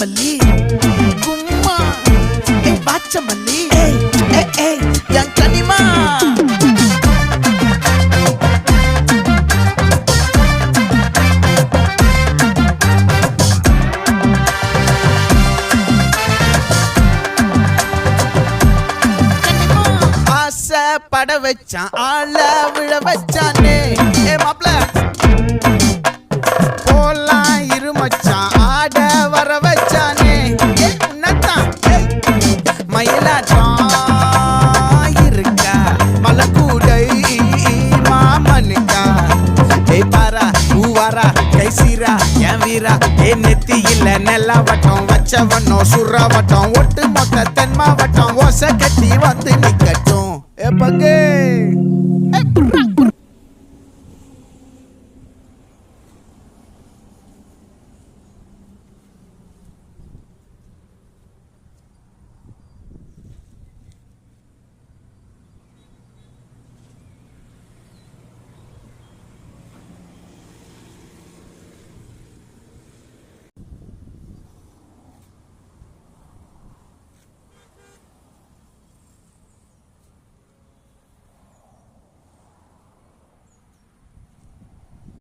மல்லி கும்மா பாச்ச மல்லி என் கனிமா பட வச்சான் ஆள விழ வச்சானே மாப்ள போலாம் இருமச்சான் ஆட வர வச்சானே உன்னதான் மயிலாட்டம் இருக்கா மலக்கூடை மாமனுக்கா பாரா பூவாரா கைசீரா என் வீரா நெத்தி இல்ல நெல்லாவட்டம் வச்சவட்டம் சுறாவட்டம் ஒட்டு மொத்த தென் மாவட்டம் ஓசை கட்டி வந்து நிக்கட்டும் பங்கே